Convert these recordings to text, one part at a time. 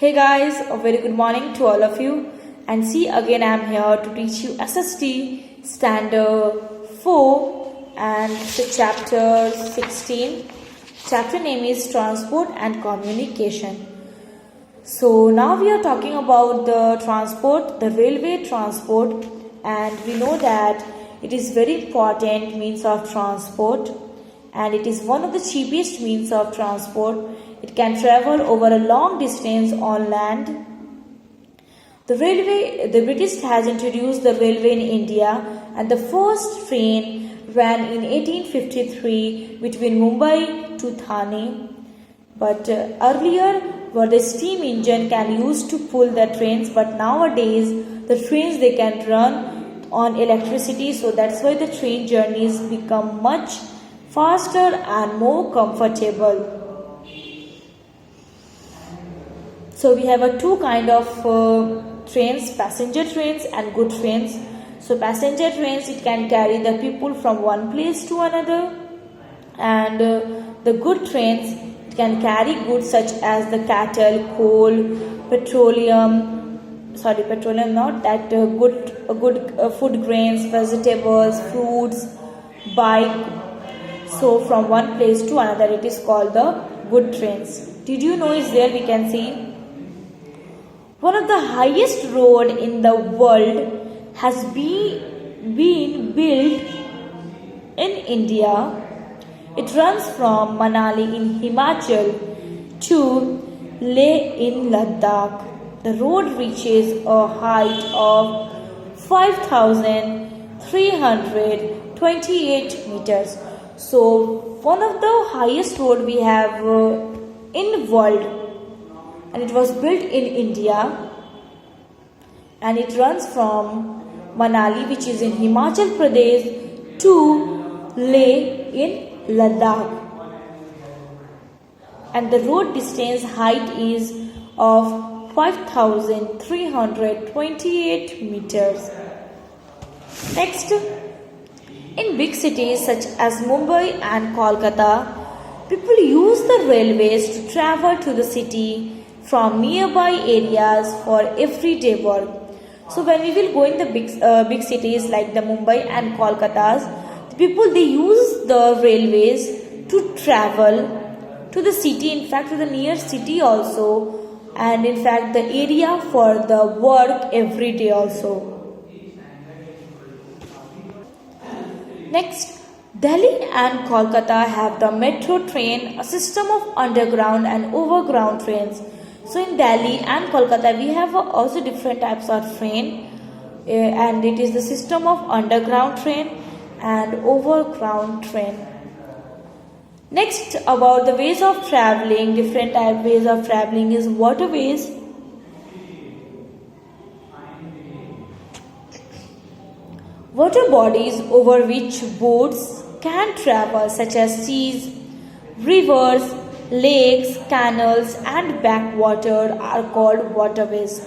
Hey guys, a very good morning to all of you. And see, again I am here to teach you SST Standard 4 and the chapter 16. Chapter name is Transport and Communication. So now we are talking about the transport, the railway transport, and we know that it is very important means of transport and it is one of the cheapest means of transport. It can travel over a long distance on land. The British has introduced the railway in India, and the first train ran in 1853 between Mumbai to Thane. But earlier were the steam engine can use to pull the trains, but nowadays the trains they can run on electricity, so that's why the train journeys become much faster and more comfortable. So we have two kind of trains, passenger trains and good trains. So passenger trains, it can carry the people from one place to another, and the good trains, it can carry goods such as the cattle, coal, petroleum not that good food grains, vegetables, fruits, bike. So from one place to another, it is called the good trains. Did you know is there we can see one of the highest road in the world has been built in India. It runs from Manali in Himachal to Leh in Ladakh. The road reaches a height of 5,328 meters. So one of the highest road we have in world, and it was built in India, and it runs from Manali, which is in Himachal Pradesh, to Leh in Ladakh, and the road distance height is of 5,328 meters. Next, in big cities such as Mumbai and Kolkata, people use the railways to travel to the city from nearby areas for everyday work. So when we will go in the big cities like the Mumbai and Kolkatas, the people they use the railways to travel to the city, in fact to the near city also, and in fact the area for the work every day also. Next, Delhi and Kolkata have the metro train, a system of underground and overground trains. So in Delhi and Kolkata we have also different types of train, and it is the system of underground train and overground train. Next, about the ways of traveling, different type ways of traveling is waterways, water bodies over which boats can travel such as seas, rivers, lakes, canals and backwater are called waterways.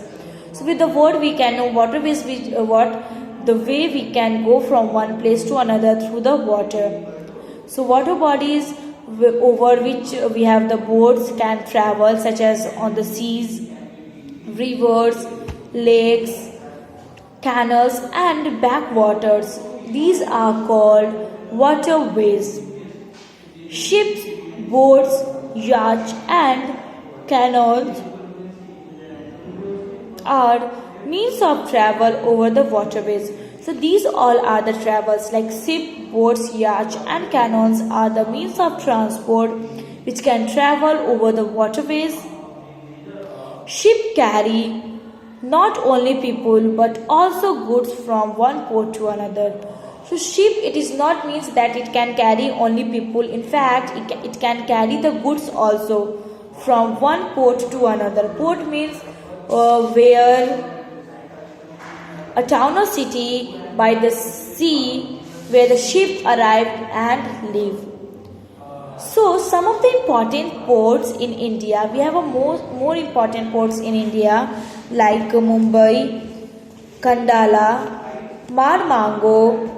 So with the word we can know waterways, the way we can go from one place to another through the water. So water bodies over which we have the boats can travel such as on the seas, rivers, lakes, canals and backwaters. These are called waterways. Ships, boats, yachts and canoes are means of travel over the waterways. So these all are the travels like ship, boats, yachts and canoes are the means of transport which can travel over the waterways. Ship carry not only people but also goods from one port to another. So ship, it is not means that it can carry only people. In fact, it can carry the goods also from one port to another. Port means where a town or city by the sea where the ship arrived and leave. So some of the important ports in India, we have a more important ports in India like Mumbai, Kandala, Marmango,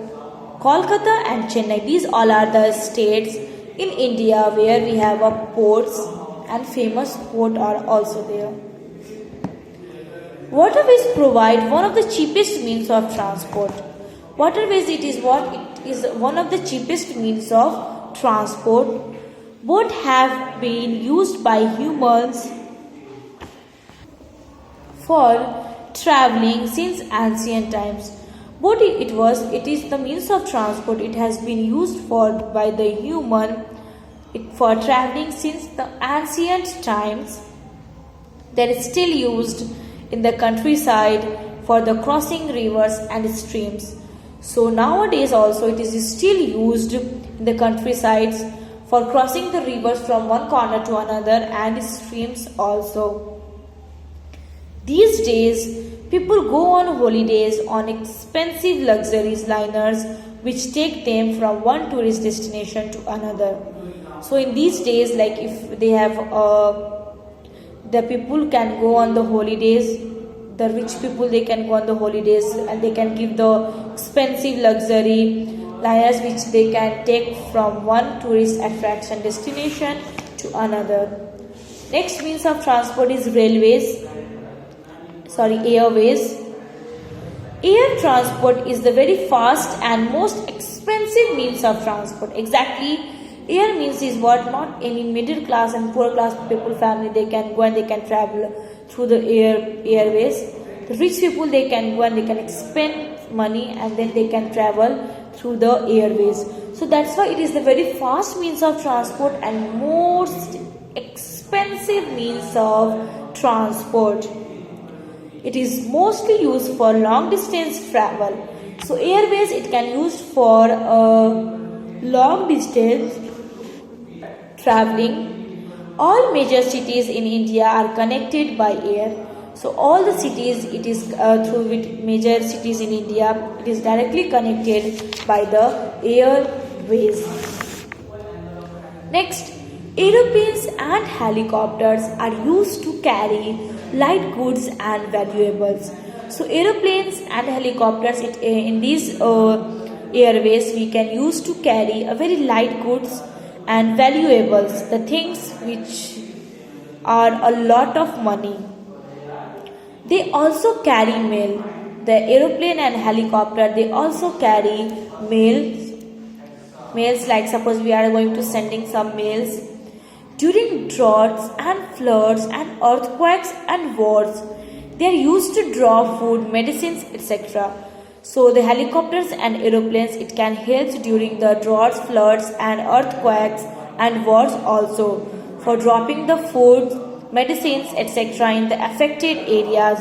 Kolkata and Chennai. These all are the states in India where we have a ports, and famous port are also there. Waterways provide one of the cheapest means of transport. Waterways it is one of the cheapest means of transport. Both have been used by humans for traveling since ancient times. It is the means of transport. It has been used by the human for traveling since the ancient times. That is still used in the countryside for the crossing rivers and streams. So nowadays also it is still used in the countrysides for crossing the rivers from one corner to another and streams also. These days, people go on holidays on expensive luxurious liners which take them from one tourist destination to another. So in these days, like if they have the people can go on the holidays, the rich people they can go on the holidays and they can give the expensive luxury liners which they can take from one tourist attraction destination to another. Next means of transport is airways. Air transport is the very fast and most expensive means of transport. Exactly, air means is what not any middle class and poor class people family they can go and they can travel through the airways. The rich people they can go and they can spend money and then they can travel through the airways. So that's why it is the very fast means of transport and most expensive means of transport. It is mostly used for long distance travel. So airways it can use for long distance traveling. All major cities in India are connected by air. So all the cities it is through with major cities in India it is directly connected by the airways. Next, aeroplanes and helicopters are used to carry light goods and valuables. So aeroplanes and helicopters in these airways we can use to carry a very light goods and valuables, the things which are a lot of money. They also carry mail. The aeroplane and helicopter they also carry mails like suppose we are going to sending some mails. During droughts and floods and earthquakes and wars, they are used to draw food, medicines, etc. So the helicopters and aeroplanes it can help during the droughts, floods and earthquakes and wars also for dropping the food, medicines, etc. in the affected area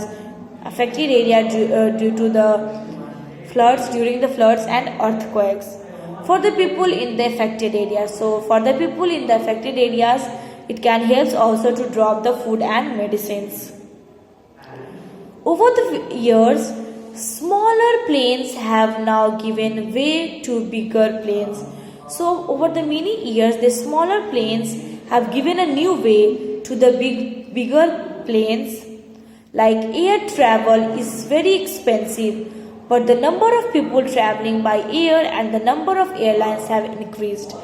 due to the floods during the floods and earthquakes. For the people in the affected areas. So for the people in the affected areas, it can help also to drop the food and medicines. Over the years, smaller planes have now given way to bigger planes. So over the many years, the smaller planes have given a new way to the bigger planes. Like air travel is very expensive. But the number of people traveling by air and the number of airlines have increased.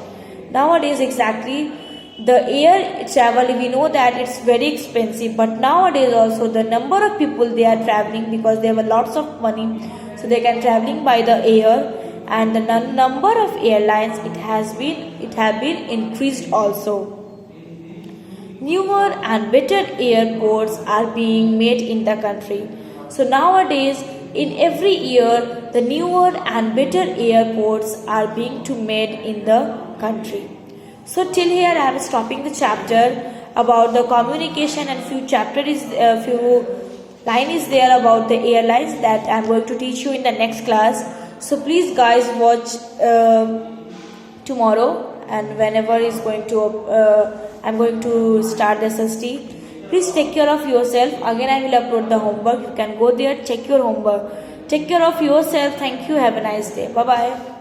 Nowadays exactly the air travel we know that it's very expensive, but nowadays also the number of people they are traveling because they have lots of money, so they can traveling by the air and the number of airlines it have been increased also. Newer and better airports are being made in the country. So nowadays in every year, the newer and better airports are being made in the country. So till here I am stopping the chapter about the communication and few line is there about the airlines that I am going to teach you in the next class. So please guys watch tomorrow and whenever is going to I am going to start the SST. Please take care of yourself. Again, I will upload the homework. You can go there, check your homework. Take care of yourself. Thank you. Have a nice day. Bye-bye.